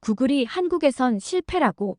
구글이 한국에선 실패라고.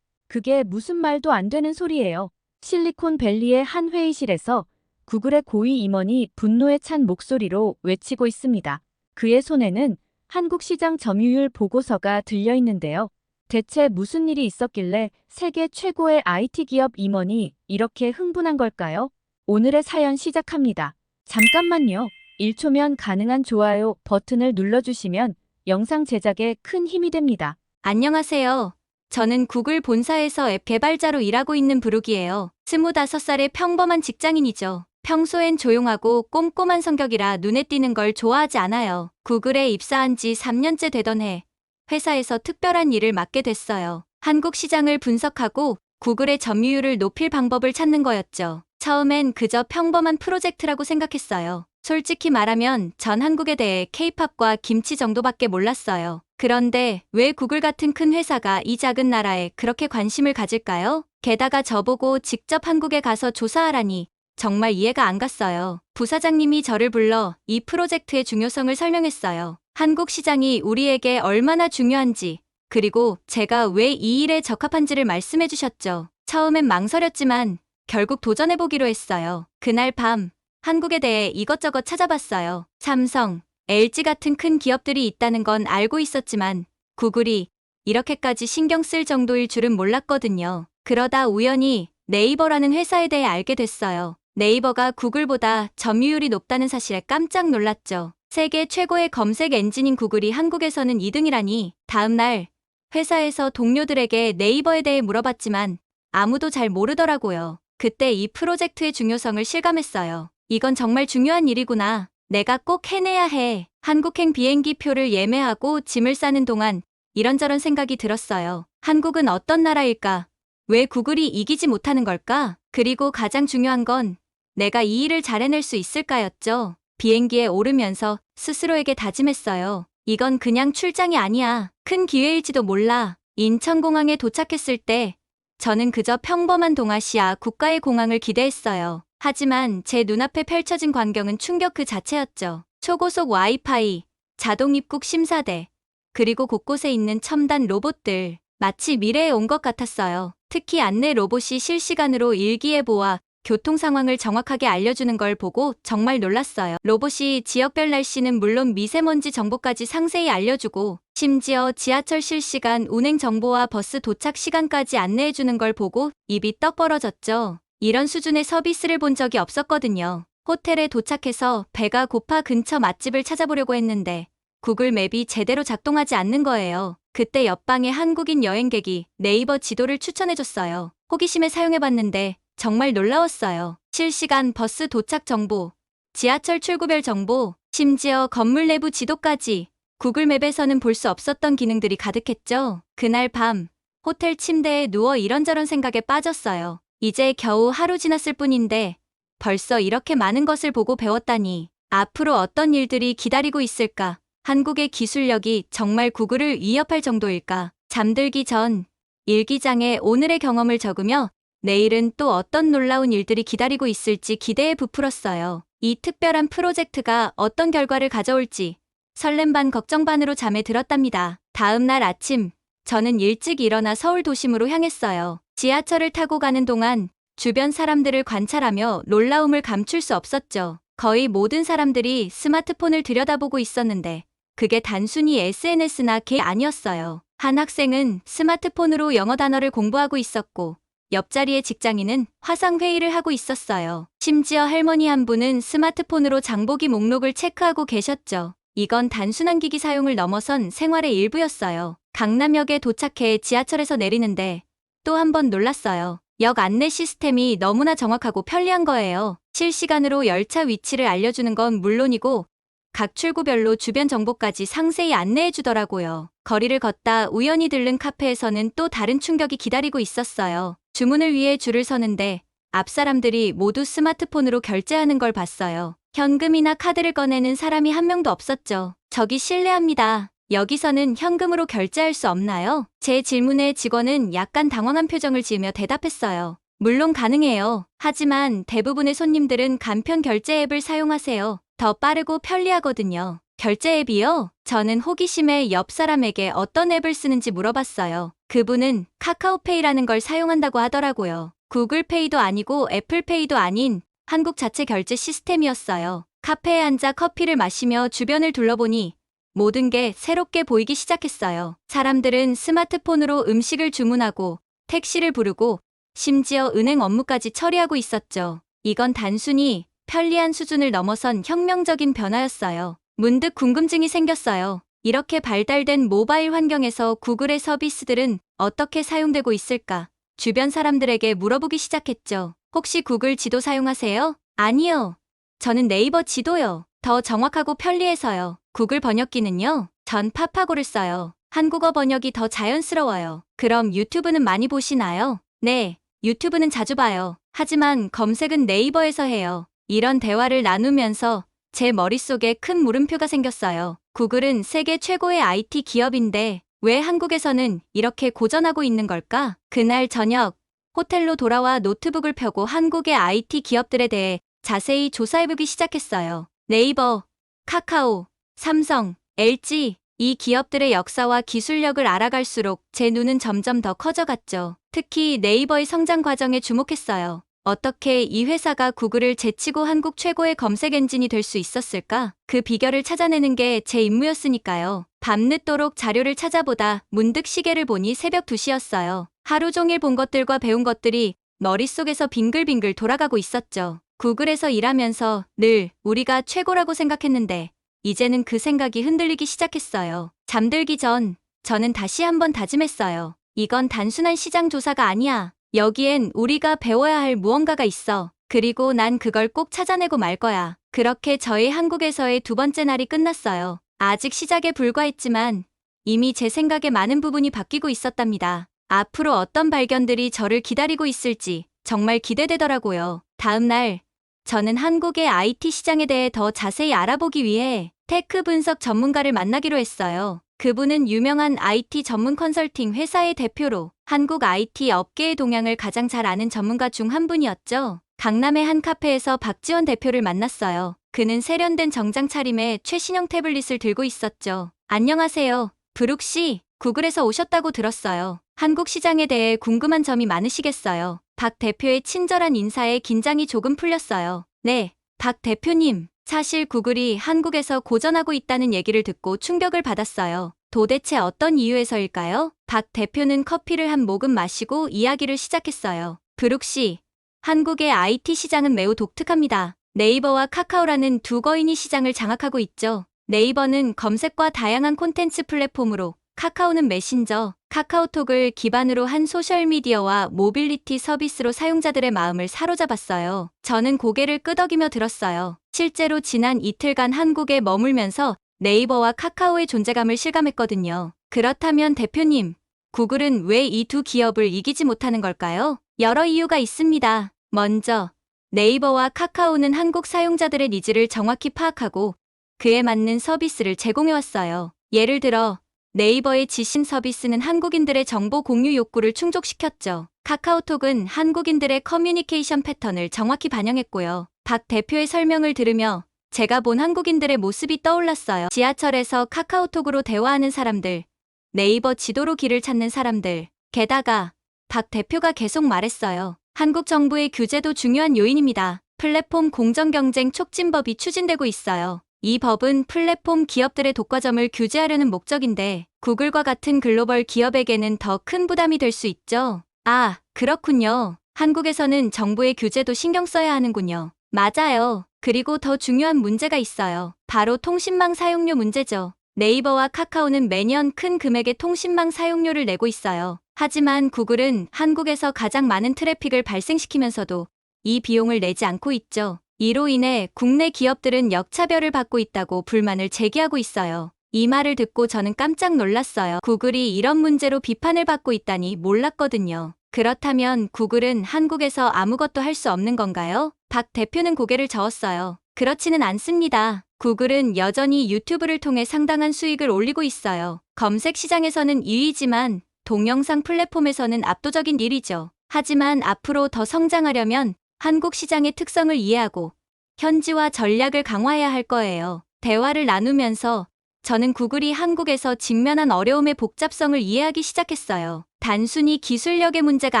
그게 무슨 말도 안 되는 소리예요. 실리콘밸리의 한 회의실에서 구글의 고위 임원이 분노에 찬 목소리로 외치고 있습니다. 그의 손에는 한국 시장 점유율 보고서가 들려 있는데요. 대체 무슨 일이 있었길래 세계 최고의 IT 기업 임원이 이렇게 흥분한 걸까요? 오늘의 사연 시작합니다. 잠깐만요. 1초면 가능한 좋아요 버튼을 눌러주시면 영상 제작에 큰 힘이 됩니다. 안녕하세요. 저는 구글 본사에서 앱 개발자로 일하고 있는 브룩이에요. 25살의 평범한 직장인이죠. 평소엔 조용하고 꼼꼼한 성격이라 눈에 띄는 걸 좋아하지 않아요. 구글에 입사한 지 3년째 되던 해, 회사에서 특별한 일을 맡게 됐어요. 한국 시장을 분석하고 구글의 점유율을 높일 방법을 찾는 거였죠. 처음엔 그저 평범한 프로젝트라고 생각했어요. 솔직히 말하면 전 한국에 대해 K-팝과 김치 정도밖에 몰랐어요. 그런데 왜 구글 같은 큰 회사가 이 작은 나라에 그렇게 관심을 가질까요? 게다가 저보고 직접 한국에 가서 조사하라니 정말 이해가 안 갔어요. 부사장님이 저를 불러 이 프로젝트의 중요성을 설명했어요. 한국 시장이 우리에게 얼마나 중요한지, 그리고 제가 왜 이 일에 적합한지를 말씀해 주셨죠. 처음엔 망설였지만 결국 도전해보기로 했어요. 그날 밤 한국에 대해 이것저것 찾아봤어요. 삼성, LG 같은 큰 기업들이 있다는 건 알고 있었지만 구글이 이렇게까지 신경 쓸 정도일 줄은 몰랐거든요. 그러다 우연히 네이버라는 회사에 대해 알게 됐어요. 네이버가 구글보다 점유율이 높다는 사실에 깜짝 놀랐죠. 세계 최고의 검색 엔진인 구글이 한국에서는 2등이라니. 다음 날 회사에서 동료들에게 네이버에 대해 물어봤지만 아무도 잘 모르더라고요. 그때 이 프로젝트의 중요성을 실감했어요. 이건 정말 중요한 일이구나. 내가 꼭 해내야 해. 한국행 비행기 표를 예매하고 짐을 싸는 동안 이런저런 생각이 들었어요. 한국은 어떤 나라일까? 왜 구글이 이기지 못하는 걸까? 그리고 가장 중요한 건 내가 이 일을 잘 해낼 수 있을까였죠. 비행기에 오르면서 스스로에게 다짐했어요. 이건 그냥 출장이 아니야. 큰 기회일지도 몰라. 인천공항에 도착했을 때 저는 그저 평범한 동아시아 국가의 공항을 기대했어요. 하지만 제 눈앞에 펼쳐진 광경은 충격 그 자체였죠. 초고속 와이파이, 자동 입국 심사대, 그리고 곳곳에 있는 첨단 로봇들. 마치 미래에 온 것 같았어요. 특히 안내 로봇이 실시간으로 일기예보와 교통 상황을 정확하게 알려주는 걸 보고 정말 놀랐어요. 로봇이 지역별 날씨는 물론 미세먼지 정보까지 상세히 알려주고 심지어 지하철 실시간 운행 정보와 버스 도착 시간까지 안내해주는 걸 보고 입이 떡 벌어졌죠. 이런 수준의 서비스를 본 적이 없었거든요. 호텔에 도착해서 배가 고파 근처 맛집을 찾아보려고 했는데 구글 맵이 제대로 작동하지 않는 거예요. 그때 옆방의 한국인 여행객이 네이버 지도를 추천해줬어요. 호기심에 사용해봤는데 정말 놀라웠어요. 실시간 버스 도착 정보, 지하철 출구별 정보, 심지어 건물 내부 지도까지 구글 맵에서는 볼 수 없었던 기능들이 가득했죠. 그날 밤 호텔 침대에 누워 이런저런 생각에 빠졌어요. 이제 겨우 하루 지났을 뿐인데 벌써 이렇게 많은 것을 보고 배웠다니. 앞으로 어떤 일들이 기다리고 있을까? 한국의 기술력이 정말 구글을 위협할 정도일까? 잠들기 전 일기장에 오늘의 경험을 적으며 내일은 또 어떤 놀라운 일들이 기다리고 있을지 기대에 부풀었어요. 이 특별한 프로젝트가 어떤 결과를 가져올지 설렘 반 걱정 반으로 잠에 들었답니다. 다음 날 아침 저는 일찍 일어나 서울 도심으로 향했어요. 지하철을 타고 가는 동안 주변 사람들을 관찰하며 놀라움을 감출 수 없었죠. 거의 모든 사람들이 스마트폰을 들여다보고 있었는데 그게 단순히 SNS나 게 아니었어요. 한 학생은 스마트폰으로 영어 단어를 공부하고 있었고 옆자리의 직장인은 화상회의를 하고 있었어요. 심지어 할머니 한 분은 스마트폰으로 장보기 목록을 체크하고 계셨죠. 이건 단순한 기기 사용을 넘어선 생활의 일부였어요. 강남역에 도착해 지하철에서 내리는데 또 한 번 놀랐어요. 역 안내 시스템이 너무나 정확하고 편리한 거예요. 실시간으로 열차 위치를 알려주는 건 물론이고 각 출구별로 주변 정보까지 상세히 안내해 주더라고요. 거리를 걷다 우연히 들른 카페에서는 또 다른 충격이 기다리고 있었어요. 주문을 위해 줄을 서는데 앞 사람들이 모두 스마트폰으로 결제하는 걸 봤어요. 현금이나 카드를 꺼내는 사람이 한 명도 없었죠. 저기 실례합니다. 여기서는 현금으로 결제할 수 없나요? 제 질문에 직원은 약간 당황한 표정을 지으며 대답했어요. 물론 가능해요. 하지만 대부분의 손님들은 간편 결제 앱을 사용하세요. 더 빠르고 편리하거든요. 결제 앱이요? 저는 호기심에 옆 사람에게 어떤 앱을 쓰는지 물어봤어요. 그분은 카카오페이라는 걸 사용한다고 하더라고요. 구글페이도 아니고 애플페이도 아닌 한국 자체 결제 시스템이었어요. 카페에 앉아 커피를 마시며 주변을 둘러보니 모든 게 새롭게 보이기 시작했어요. 사람들은 스마트폰으로 음식을 주문하고 택시를 부르고 심지어 은행 업무까지 처리하고 있었죠. 이건 단순히 편리한 수준을 넘어선 혁명적인 변화였어요. 문득 궁금증이 생겼어요. 이렇게 발달된 모바일 환경에서 구글의 서비스들은 어떻게 사용되고 있을까? 주변 사람들에게 물어보기 시작했죠. 혹시 구글 지도 사용하세요? 아니요. 저는 네이버 지도요. 더 정확하고 편리해서요. 구글 번역기는요? 전 파파고를 써요. 한국어 번역이 더 자연스러워요. 그럼 유튜브는 많이 보시나요? 네, 유튜브는 자주 봐요. 하지만 검색은 네이버에서 해요. 이런 대화를 나누면서 제 머릿속에 큰 물음표가 생겼어요. 구글은 세계 최고의 IT 기업인데 왜 한국에서는 이렇게 고전하고 있는 걸까? 그날 저녁, 호텔로 돌아와 노트북을 펴고 한국의 IT 기업들에 대해 자세히 조사해보기 시작했어요. 네이버, 카카오, 삼성, LG, 이 기업들의 역사와 기술력을 알아갈수록 제 눈은 점점 더 커져갔죠. 특히 네이버의 성장 과정에 주목했어요. 어떻게 이 회사가 구글을 제치고 한국 최고의 검색 엔진이 될 수 있었을까? 그 비결을 찾아내는 게 제 임무였으니까요. 밤늦도록 자료를 찾아보다 문득 시계를 보니 새벽 2시였어요. 하루 종일 본 것들과 배운 것들이 머릿속에서 빙글빙글 돌아가고 있었죠. 구글에서 일하면서 늘 우리가 최고라고 생각했는데 이제는 그 생각이 흔들리기 시작했어요. 잠들기 전 저는 다시 한번 다짐했어요. 이건 단순한 시장 조사가 아니야. 여기엔 우리가 배워야 할 무언가가 있어. 그리고 난 그걸 꼭 찾아내고 말 거야. 그렇게 저의 한국에서의 두 번째 날이 끝났어요. 아직 시작에 불과했지만 이미 제 생각의 많은 부분이 바뀌고 있었답니다. 앞으로 어떤 발견들이 저를 기다리고 있을지 정말 기대되더라고요. 다음 날, 저는 한국의 IT 시장에 대해 더 자세히 알아보기 위해 테크 분석 전문가를 만나기로 했어요. 그분은 유명한 IT 전문 컨설팅 회사의 대표로 한국 IT 업계의 동향을 가장 잘 아는 전문가 중 한 분이었죠. 강남의 한 카페에서 박지원 대표를 만났어요. 그는 세련된 정장 차림에 최신형 태블릿을 들고 있었죠. 안녕하세요. 브룩 씨, 구글에서 오셨다고 들었어요. 한국 시장에 대해 궁금한 점이 많으시겠어요. 박 대표의 친절한 인사에 긴장이 조금 풀렸어요. 네, 박 대표님. 사실 구글이 한국에서 고전하고 있다는 얘기를 듣고 충격을 받았어요. 도대체 어떤 이유에서일까요? 박 대표는 커피를 한 모금 마시고 이야기를 시작했어요. 브룩 씨, 한국의 IT 시장은 매우 독특합니다. 네이버와 카카오라는 두 거인이 시장을 장악하고 있죠. 네이버는 검색과 다양한 콘텐츠 플랫폼으로, 카카오는 메신저, 카카오톡을 기반으로 한 소셜미디어와 모빌리티 서비스로 사용자들의 마음을 사로잡았어요. 저는 고개를 끄덕이며 들었어요. 실제로 지난 이틀간 한국에 머물면서 네이버와 카카오의 존재감을 실감했거든요. 그렇다면 대표님, 구글은 왜 이 두 기업을 이기지 못하는 걸까요? 여러 이유가 있습니다. 먼저, 네이버와 카카오는 한국 사용자들의 니즈를 정확히 파악하고 그에 맞는 서비스를 제공해왔어요. 예를 들어, 네이버의 지신 서비스는 한국인들의 정보 공유 욕구를 충족시켰죠. 카카오톡은 한국인들의 커뮤니케이션 패턴을 정확히 반영했고요. 박 대표의 설명을 들으며 제가 본 한국인들의 모습이 떠올랐어요. 지하철에서 카카오톡으로 대화하는 사람들, 네이버 지도로 길을 찾는 사람들, 게다가 박 대표가 계속 말했어요. 한국 정부의 규제도 중요한 요인입니다. 플랫폼 공정경쟁 촉진법이 추진되고 있어요. 이 법은 플랫폼 기업들의 독과점을 규제하려는 목적인데 구글과 같은 글로벌 기업에게는 더 큰 부담이 될 수 있죠. 아, 그렇군요. 한국에서는 정부의 규제도 신경 써야 하는군요. 맞아요. 그리고 더 중요한 문제가 있어요. 바로 통신망 사용료 문제죠. 네이버와 카카오는 매년 큰 금액의 통신망 사용료를 내고 있어요. 하지만 구글은 한국에서 가장 많은 트래픽을 발생시키면서도 이 비용을 내지 않고 있죠. 이로 인해 국내 기업들은 역차별을 받고 있다고 불만을 제기하고 있어요. 이 말을 듣고 저는 깜짝 놀랐어요. 구글이 이런 문제로 비판을 받고 있다니 몰랐거든요. 그렇다면 구글은 한국에서 아무것도 할 수 없는 건가요? 박 대표는 고개를 저었어요. 그렇지는 않습니다. 구글은 여전히 유튜브를 통해 상당한 수익을 올리고 있어요. 검색 시장에서는 2위지만 동영상 플랫폼에서는 압도적인 1위죠. 하지만 앞으로 더 성장하려면 한국 시장의 특성을 이해하고 현지화 전략을 강화해야 할 거예요. 대화를 나누면서 저는 구글이 한국에서 직면한 어려움의 복잡성을 이해하기 시작했어요. 단순히 기술력의 문제가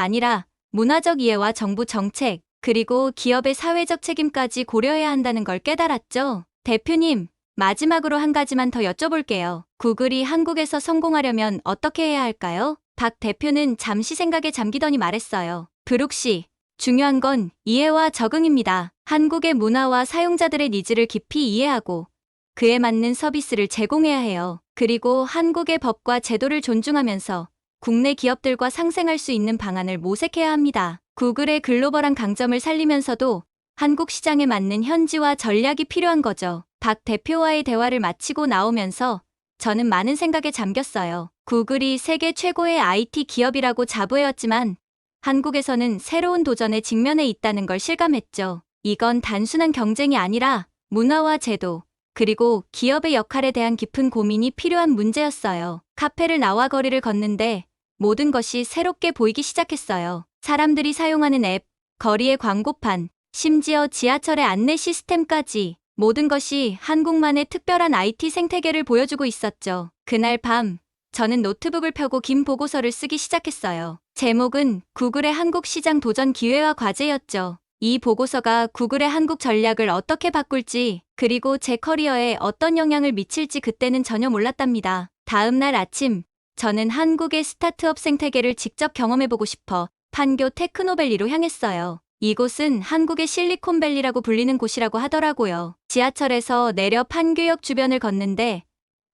아니라 문화적 이해와 정부 정책, 그리고 기업의 사회적 책임까지 고려해야 한다는 걸 깨달았죠. 대표님, 마지막으로 한 가지만 더 여쭤볼게요. 구글이 한국에서 성공하려면 어떻게 해야 할까요? 박 대표는 잠시 생각에 잠기더니 말했어요. 브룩 씨, 중요한 건 이해와 적응입니다. 한국의 문화와 사용자들의 니즈를 깊이 이해하고 그에 맞는 서비스를 제공해야 해요. 그리고 한국의 법과 제도를 존중하면서 국내 기업들과 상생할 수 있는 방안을 모색해야 합니다. 구글의 글로벌한 강점을 살리면서도 한국 시장에 맞는 현지화 전략이 필요한 거죠. 박 대표와의 대화를 마치고 나오면서 저는 많은 생각에 잠겼어요. 구글이 세계 최고의 IT 기업이라고 자부해왔지만 한국에서는 새로운 도전에 직면해 있다는 걸 실감했죠. 이건 단순한 경쟁이 아니라 문화와 제도, 그리고 기업의 역할에 대한 깊은 고민이 필요한 문제였어요. 카페를 나와 거리를 걷는데 모든 것이 새롭게 보이기 시작했어요. 사람들이 사용하는 앱, 거리의 광고판, 심지어 지하철의 안내 시스템까지 모든 것이 한국만의 특별한 IT 생태계를 보여주고 있었죠. 그날 밤, 저는 노트북을 펴고 긴 보고서를 쓰기 시작했어요. 제목은 구글의 한국 시장 도전 기회와 과제였죠. 이 보고서가 구글의 한국 전략을 어떻게 바꿀지, 그리고 제 커리어에 어떤 영향을 미칠지 그때는 전혀 몰랐답니다. 다음 날 아침, 저는 한국의 스타트업 생태계를 직접 경험해보고 싶어 판교 테크노밸리로 향했어요. 이곳은 한국의 실리콘밸리라고 불리는 곳이라고 하더라고요. 지하철에서 내려 판교역 주변을 걷는데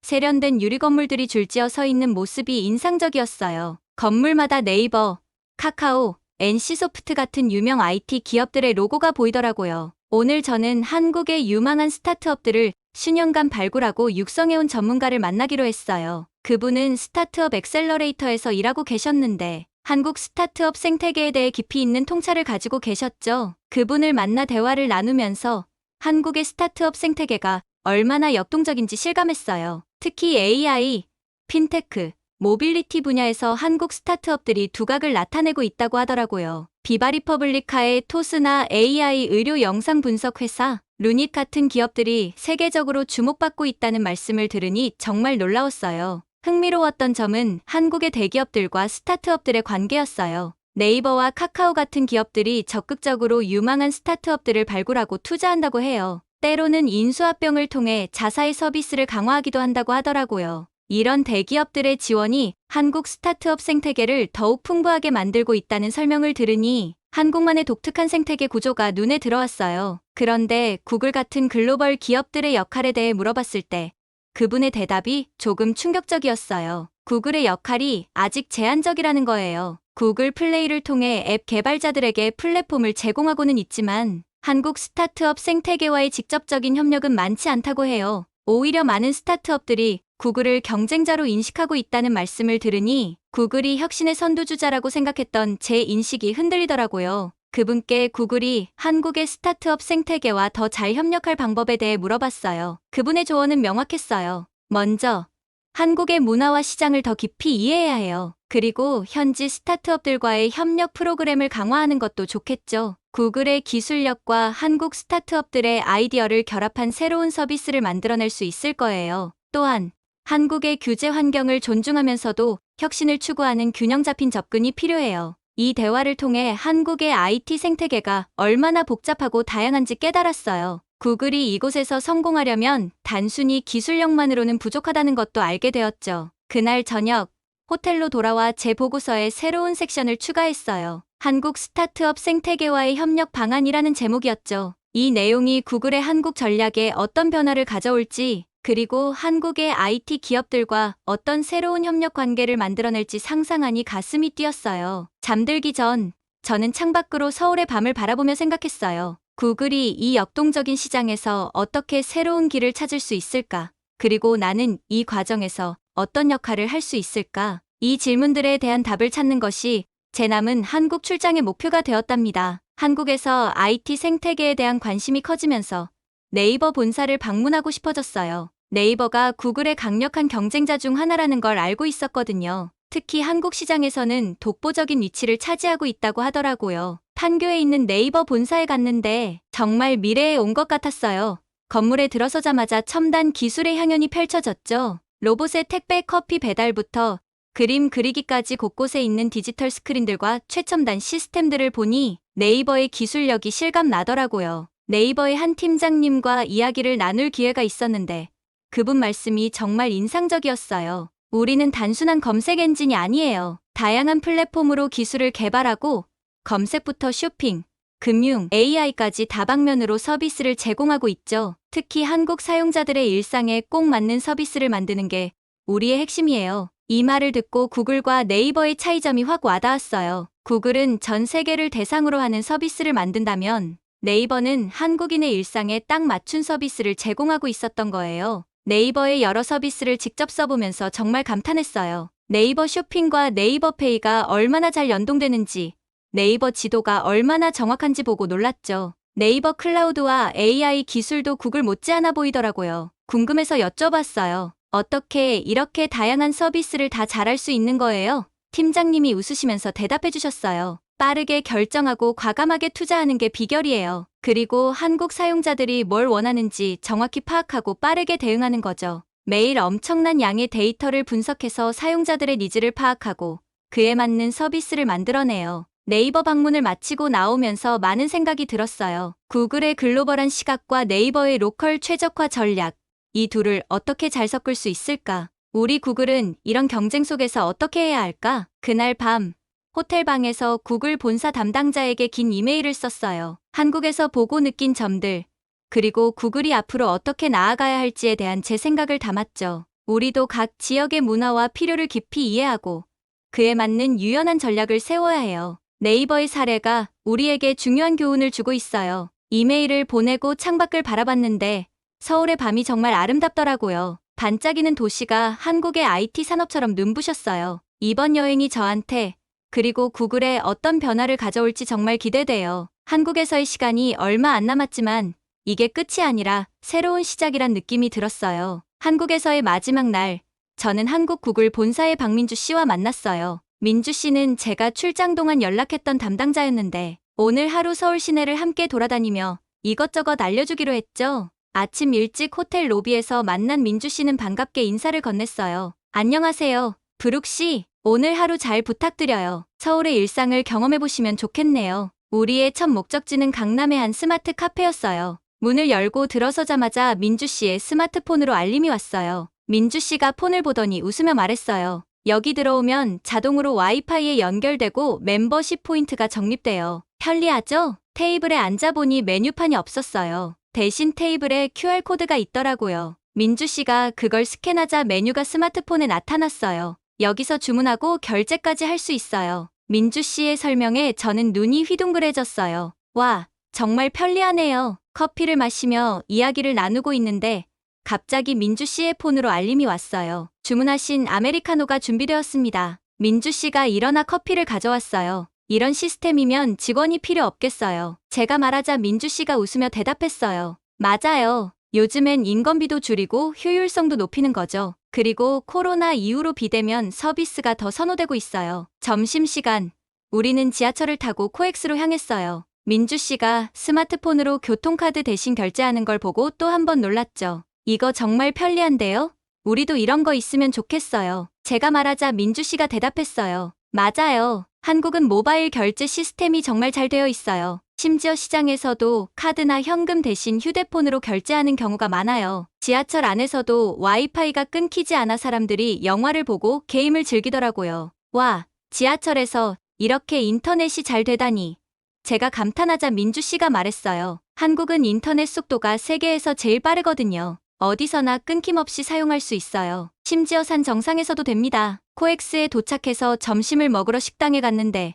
세련된 유리 건물들이 줄지어 서 있는 모습이 인상적이었어요. 건물마다 네이버, 카카오, NC소프트 같은 유명 IT 기업들의 로고가 보이더라고요. 오늘 저는 한국의 유망한 스타트업들을 수년간 발굴하고 육성해온 전문가를 만나기로 했어요. 그분은 스타트업 엑셀러레이터에서 일하고 계셨는데 한국 스타트업 생태계에 대해 깊이 있는 통찰을 가지고 계셨죠. 그분을 만나 대화를 나누면서 한국의 스타트업 생태계가 얼마나 역동적인지 실감했어요. 특히 AI, 핀테크, 모빌리티 분야에서 한국 스타트업들이 두각을 나타내고 있다고 하더라고요. 비바리퍼블리카의 토스나 AI 의료 영상 분석 회사, 루닛 같은 기업들이 세계적으로 주목받고 있다는 말씀을 들으니 정말 놀라웠어요. 흥미로웠던 점은 한국의 대기업들과 스타트업들의 관계였어요. 네이버와 카카오 같은 기업들이 적극적으로 유망한 스타트업들을 발굴하고 투자한다고 해요. 때로는 인수합병을 통해 자사의 서비스를 강화하기도 한다고 하더라고요. 이런 대기업들의 지원이 한국 스타트업 생태계를 더욱 풍부하게 만들고 있다는 설명을 들으니 한국만의 독특한 생태계 구조가 눈에 들어왔어요. 그런데 구글 같은 글로벌 기업들의 역할에 대해 물어봤을 때 그분의 대답이 조금 충격적이었어요. 구글의 역할이 아직 제한적이라는 거예요. 구글 플레이를 통해 앱 개발자들에게 플랫폼을 제공하고는 있지만 한국 스타트업 생태계와의 직접적인 협력은 많지 않다고 해요. 오히려 많은 스타트업들이 구글을 경쟁자로 인식하고 있다는 말씀을 들으니 구글이 혁신의 선두주자라고 생각했던 제 인식이 흔들리더라고요. 그분께 구글이 한국의 스타트업 생태계와 더 잘 협력할 방법에 대해 물어봤어요. 그분의 조언은 명확했어요. 먼저, 한국의 문화와 시장을 더 깊이 이해해야 해요. 그리고 현지 스타트업들과의 협력 프로그램을 강화하는 것도 좋겠죠. 구글의 기술력과 한국 스타트업들의 아이디어를 결합한 새로운 서비스를 만들어낼 수 있을 거예요. 또한 한국의 규제 환경을 존중하면서도 혁신을 추구하는 균형 잡힌 접근이 필요해요. 이 대화를 통해 한국의 IT 생태계가 얼마나 복잡하고 다양한지 깨달았어요. 구글이 이곳에서 성공하려면 단순히 기술력만으로는 부족하다는 것도 알게 되었죠. 그날 저녁, 호텔로 돌아와 제 보고서에 새로운 섹션을 추가했어요. 한국 스타트업 생태계와의 협력 방안이라는 제목이었죠. 이 내용이 구글의 한국 전략에 어떤 변화를 가져올지, 그리고 한국의 IT 기업들과 어떤 새로운 협력 관계를 만들어낼지 상상하니 가슴이 뛰었어요. 잠들기 전, 저는 창밖으로 서울의 밤을 바라보며 생각했어요. 구글이 이 역동적인 시장에서 어떻게 새로운 길을 찾을 수 있을까? 그리고 나는 이 과정에서 어떤 역할을 할 수 있을까? 이 질문들에 대한 답을 찾는 것이 제 남은 한국 출장의 목표가 되었답니다. 한국에서 IT 생태계에 대한 관심이 커지면서 네이버 본사를 방문하고 싶어졌어요. 네이버가 구글의 강력한 경쟁자 중 하나라는 걸 알고 있었거든요. 특히 한국 시장에서는 독보적인 위치를 차지하고 있다고 하더라고요. 판교에 있는 네이버 본사에 갔는데 정말 미래에 온 것 같았어요. 건물에 들어서자마자 첨단 기술의 향연이 펼쳐졌죠. 로봇의 택배 커피 배달부터 그림 그리기까지 곳곳에 있는 디지털 스크린들과 최첨단 시스템들을 보니 네이버의 기술력이 실감 나더라고요. 네이버의 한 팀장님과 이야기를 나눌 기회가 있었는데 그분 말씀이 정말 인상적이었어요. 우리는 단순한 검색 엔진이 아니에요. 다양한 플랫폼으로 기술을 개발하고 검색부터 쇼핑, 금융, AI까지 다방면으로 서비스를 제공하고 있죠. 특히 한국 사용자들의 일상에 꼭 맞는 서비스를 만드는 게 우리의 핵심이에요. 이 말을 듣고 구글과 네이버의 차이점이 확 와닿았어요. 구글은 전 세계를 대상으로 하는 서비스를 만든다면 네이버는 한국인의 일상에 딱 맞춘 서비스를 제공하고 있었던 거예요. 네이버의 여러 서비스를 직접 써보면서 정말 감탄했어요. 네이버 쇼핑과 네이버 페이가 얼마나 잘 연동되는지, 네이버 지도가 얼마나 정확한지 보고 놀랐죠. 네이버 클라우드와 AI 기술도 구글 못지않아 보이더라고요. 궁금해서 여쭤봤어요. 어떻게 이렇게 다양한 서비스를 다 잘할 수 있는 거예요? 팀장님이 웃으시면서 대답해 주셨어요. 빠르게 결정하고 과감하게 투자하는 게 비결이에요. 그리고 한국 사용자들이 뭘 원하는지 정확히 파악하고 빠르게 대응하는 거죠. 매일 엄청난 양의 데이터를 분석해서 사용자들의 니즈를 파악하고 그에 맞는 서비스를 만들어내요. 네이버 방문을 마치고 나오면서 많은 생각이 들었어요. 구글의 글로벌한 시각과 네이버의 로컬 최적화 전략. 이 둘을 어떻게 잘 섞을 수 있을까? 우리 구글은 이런 경쟁 속에서 어떻게 해야 할까? 그날 밤, 호텔 방에서 구글 본사 담당자에게 긴 이메일을 썼어요. 한국에서 보고 느낀 점들, 그리고 구글이 앞으로 어떻게 나아가야 할지에 대한 제 생각을 담았죠. 우리도 각 지역의 문화와 필요를 깊이 이해하고 그에 맞는 유연한 전략을 세워야 해요. 네이버의 사례가 우리에게 중요한 교훈을 주고 있어요. 이메일을 보내고 창밖을 바라봤는데 서울의 밤이 정말 아름답더라고요. 반짝이는 도시가 한국의 IT 산업처럼 눈부셨어요. 이번 여행이 저한테 그리고 구글에 어떤 변화를 가져올지 정말 기대돼요. 한국에서의 시간이 얼마 안 남았지만 이게 끝이 아니라 새로운 시작이란 느낌이 들었어요. 한국에서의 마지막 날, 저는 한국 구글 본사의 박민주 씨와 만났어요. 민주 씨는 제가 출장 동안 연락했던 담당자였는데 오늘 하루 서울 시내를 함께 돌아다니며 이것저것 알려주기로 했죠. 아침 일찍 호텔 로비에서 만난 민주 씨는 반갑게 인사를 건넸어요. 안녕하세요, 브룩 씨. 오늘 하루 잘 부탁드려요. 서울의 일상을 경험해보시면 좋겠네요. 우리의 첫 목적지는 강남의 한 스마트 카페였어요. 문을 열고 들어서자마자 민주 씨의 스마트폰으로 알림이 왔어요. 민주 씨가 폰을 보더니 웃으며 말했어요. 여기 들어오면 자동으로 와이파이에 연결되고 멤버십 포인트가 적립돼요. 편리하죠? 테이블에 앉아보니 메뉴판이 없었어요. 대신 테이블에 QR코드가 있더라고요. 민주 씨가 그걸 스캔하자 메뉴가 스마트폰에 나타났어요. 여기서 주문하고 결제까지 할 수 있어요. 민주 씨의 설명에 저는 눈이 휘둥그레졌어요. 와, 정말 편리하네요. 커피를 마시며 이야기를 나누고 있는데 갑자기 민주 씨의 폰으로 알림이 왔어요. 주문하신 아메리카노가 준비되었습니다. 민주 씨가 일어나 커피를 가져왔어요. 이런 시스템이면 직원이 필요 없겠어요. 제가 말하자 민주 씨가 웃으며 대답했어요. 맞아요. 요즘엔 인건비도 줄이고 효율성도 높이는 거죠. 그리고 코로나 이후로 비대면 서비스가 더 선호되고 있어요. 점심시간, 우리는 지하철을 타고 코엑스로 향했어요. 민주 씨가 스마트폰으로 교통카드 대신 결제하는 걸 보고 또 한 번 놀랐죠. 이거 정말 편리한데요? 우리도 이런 거 있으면 좋겠어요. 제가 말하자 민주 씨가 대답했어요. 맞아요. 한국은 모바일 결제 시스템이 정말 잘 되어 있어요. 심지어 시장에서도 카드나 현금 대신 휴대폰으로 결제하는 경우가 많아요. 지하철 안에서도 와이파이가 끊기지 않아 사람들이 영화를 보고 게임을 즐기더라고요. 와, 지하철에서 이렇게 인터넷이 잘 되다니. 제가 감탄하자 민주 씨가 말했어요. 한국은 인터넷 속도가 세계에서 제일 빠르거든요. 어디서나 끊김없이 사용할 수 있어요. 심지어 산 정상에서도 됩니다. 코엑스에 도착해서 점심을 먹으러 식당에 갔는데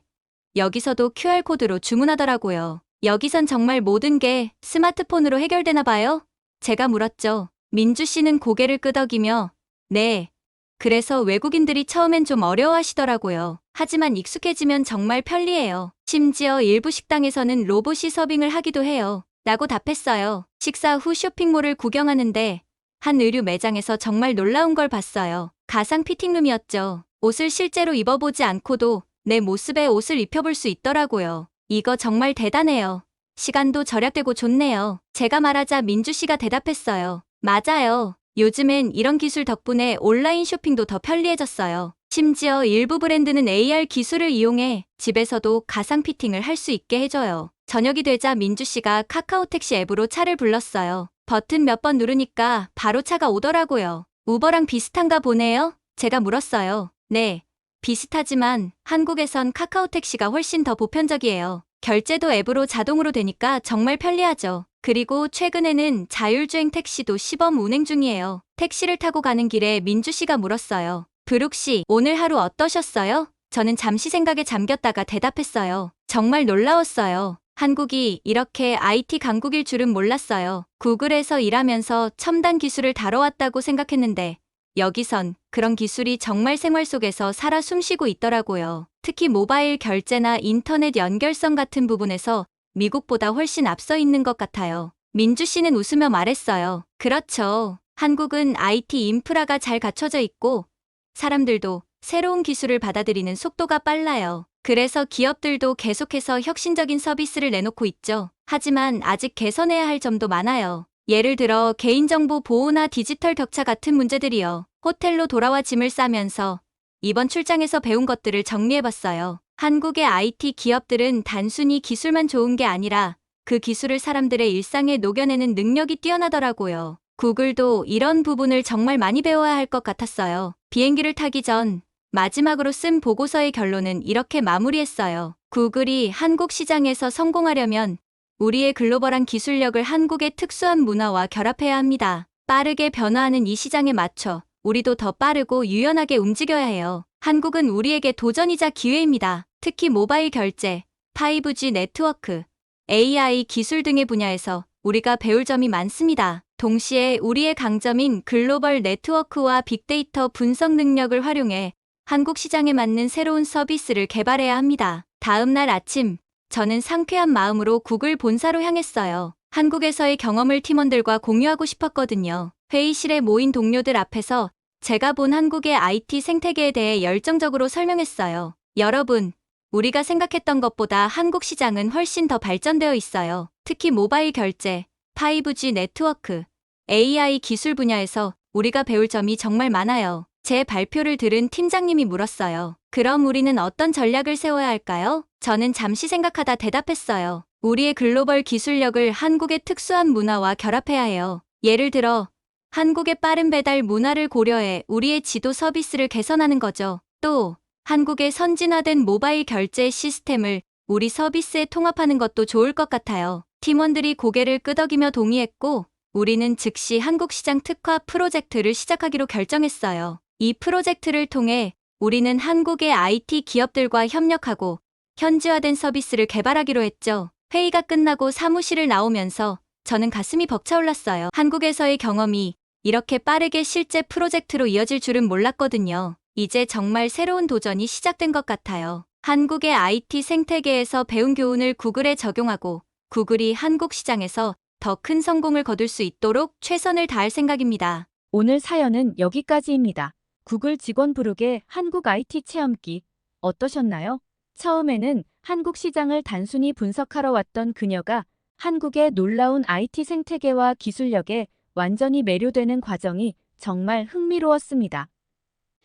여기서도 QR코드로 주문하더라고요. 여기선 정말 모든 게 스마트폰으로 해결되나 봐요? 제가 물었죠. 민주 씨는 고개를 끄덕이며 네. 그래서 외국인들이 처음엔 좀 어려워하시더라고요. 하지만 익숙해지면 정말 편리해요. 심지어 일부 식당에서는 로봇이 서빙을 하기도 해요. 라고 답했어요. 식사 후 쇼핑몰을 구경하는데 한 의류 매장에서 정말 놀라운 걸 봤어요. 가상 피팅룸이었죠. 옷을 실제로 입어보지 않고도 내 모습에 옷을 입혀볼 수 있더라고요. 이거 정말 대단해요. 시간도 절약되고 좋네요. 제가 말하자 민주 씨가 대답했어요. 맞아요. 요즘엔 이런 기술 덕분에 온라인 쇼핑도 더 편리해졌어요. 심지어 일부 브랜드는 AR 기술을 이용해 집에서도 가상 피팅을 할 수 있게 해줘요. 저녁이 되자 민주 씨가 카카오 택시 앱으로 차를 불렀어요. 버튼 몇 번 누르니까 바로 차가 오더라고요. 우버랑 비슷한가 보네요? 제가 물었어요. 네. 비슷하지만 한국에선 카카오 택시가 훨씬 더 보편적이에요. 결제도 앱으로 자동으로 되니까 정말 편리하죠. 그리고 최근에는 자율주행 택시도 시범 운행 중이에요. 택시를 타고 가는 길에 민주 씨가 물었어요. 브룩 씨, 오늘 하루 어떠셨어요? 저는 잠시 생각에 잠겼다가 대답했어요. 정말 놀라웠어요. 한국이 이렇게 IT 강국일 줄은 몰랐어요. 구글에서 일하면서 첨단 기술을 다뤄왔다고 생각했는데 여기선 그런 기술이 정말 생활 속에서 살아 숨쉬고 있더라고요. 특히 모바일 결제나 인터넷 연결성 같은 부분에서 미국보다 훨씬 앞서 있는 것 같아요. 민주 씨는 웃으며 말했어요. 그렇죠. 한국은 IT 인프라가 잘 갖춰져 있고 사람들도 새로운 기술을 받아들이는 속도가 빨라요. 그래서 기업들도 계속해서 혁신적인 서비스를 내놓고 있죠. 하지만 아직 개선해야 할 점도 많아요. 예를 들어 개인정보 보호나 디지털 격차 같은 문제들이요. 호텔로 돌아와 짐을 싸면서 이번 출장에서 배운 것들을 정리해봤어요. 한국의 IT 기업들은 단순히 기술만 좋은 게 아니라 그 기술을 사람들의 일상에 녹여내는 능력이 뛰어나더라고요. 구글도 이런 부분을 정말 많이 배워야 할 것 같았어요. 비행기를 타기 전 마지막으로 쓴 보고서의 결론은 이렇게 마무리했어요. 구글이 한국 시장에서 성공하려면 우리의 글로벌한 기술력을 한국의 특수한 문화와 결합해야 합니다. 빠르게 변화하는 이 시장에 맞춰 우리도 더 빠르고 유연하게 움직여야 해요. 한국은 우리에게 도전이자 기회입니다. 특히 모바일 결제, 5G 네트워크, AI 기술 등의 분야에서 우리가 배울 점이 많습니다. 동시에 우리의 강점인 글로벌 네트워크와 빅데이터 분석 능력을 활용해 한국 시장에 맞는 새로운 서비스를 개발해야 합니다. 다음 날 아침, 저는 상쾌한 마음으로 구글 본사로 향했어요. 한국에서의 경험을 팀원들과 공유하고 싶었거든요. 회의실에 모인 동료들 앞에서 제가 본 한국의 IT 생태계에 대해 열정적으로 설명했어요. 여러분, 우리가 생각했던 것보다 한국 시장은 훨씬 더 발전되어 있어요. 특히 모바일 결제, 5G 네트워크, AI 기술 분야에서 우리가 배울 점이 정말 많아요. 제 발표를 들은 팀장님이 물었어요. 그럼 우리는 어떤 전략을 세워야 할까요? 저는 잠시 생각하다 대답했어요. 우리의 글로벌 기술력을 한국의 특수한 문화와 결합해야 해요. 예를 들어, 한국의 빠른 배달 문화를 고려해 우리의 지도 서비스를 개선하는 거죠. 또, 한국의 선진화된 모바일 결제 시스템을 우리 서비스에 통합하는 것도 좋을 것 같아요. 팀원들이 고개를 끄덕이며 동의했고, 우리는 즉시 한국 시장 특화 프로젝트를 시작하기로 결정했어요. 이 프로젝트를 통해 우리는 한국의 IT 기업들과 협력하고 현지화된 서비스를 개발하기로 했죠. 회의가 끝나고 사무실을 나오면서 저는 가슴이 벅차올랐어요. 한국에서의 경험이 이렇게 빠르게 실제 프로젝트로 이어질 줄은 몰랐거든요. 이제 정말 새로운 도전이 시작된 것 같아요. 한국의 IT 생태계에서 배운 교훈을 구글에 적용하고 구글이 한국 시장에서 더 큰 성공을 거둘 수 있도록 최선을 다할 생각입니다. 오늘 사연은 여기까지입니다. 구글 직원 부르게 한국 IT 체험기 어떠셨나요? 처음에는 한국 시장을 단순히 분석하러 왔던 그녀가 한국의 놀라운 IT 생태계와 기술력에 완전히 매료되는 과정이 정말 흥미로웠습니다.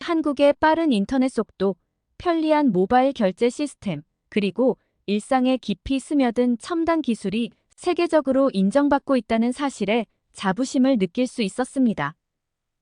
한국의 빠른 인터넷 속도, 편리한 모바일 결제 시스템, 그리고 일상에 깊이 스며든 첨단 기술이 세계적으로 인정받고 있다는 사실에 자부심을 느낄 수 있었습니다.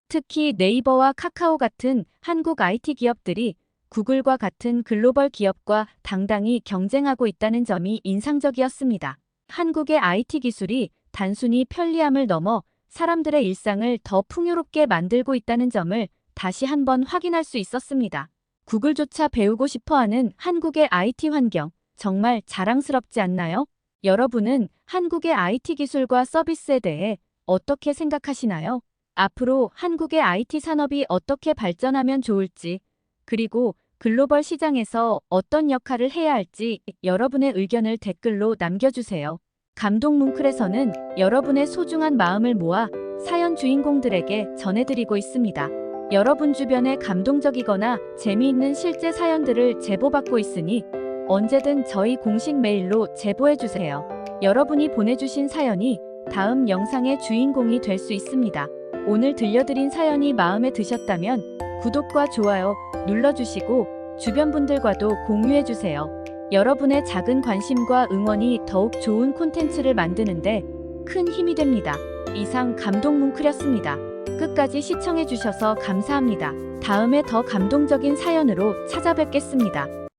특히 네이버와 카카오 같은 한국 IT 기업들이 구글과 같은 글로벌 기업과 당당히 경쟁하고 있다는 점이 인상적이었습니다. 한국의 IT 기술이 단순히 편리함을 넘어 사람들의 일상을 더 풍요롭게 만들고 있다는 점을 다시 한번 확인할 수 있었습니다. 구글조차 배우고 싶어하는 한국의 IT 환경, 정말 자랑스럽지 않나요? 여러분은 한국의 IT 기술과 서비스에 대해 어떻게 생각하시나요? 앞으로 한국의 IT 산업이 어떻게 발전하면 좋을지, 그리고 글로벌 시장에서 어떤 역할을 해야 할지 여러분의 의견을 댓글로 남겨주세요. 감동 뭉클에서는 여러분의 소중한 마음을 모아 사연 주인공들에게 전해드리고 있습니다. 여러분 주변에 감동적이거나 재미있는 실제 사연들을 제보받고 있으니 언제든 저희 공식 메일로 제보해주세요. 여러분이 보내주신 사연이 다음 영상의 주인공이 될 수 있습니다. 오늘 들려드린 사연이 마음에 드셨다면 구독과 좋아요 눌러주시고 주변 분들과도 공유해주세요. 여러분의 작은 관심과 응원이 더욱 좋은 콘텐츠를 만드는데 큰 힘이 됩니다. 이상 감동 뭉클이었습니다. 끝까지 시청해주셔서 감사합니다. 다음에 더 감동적인 사연으로 찾아뵙겠습니다.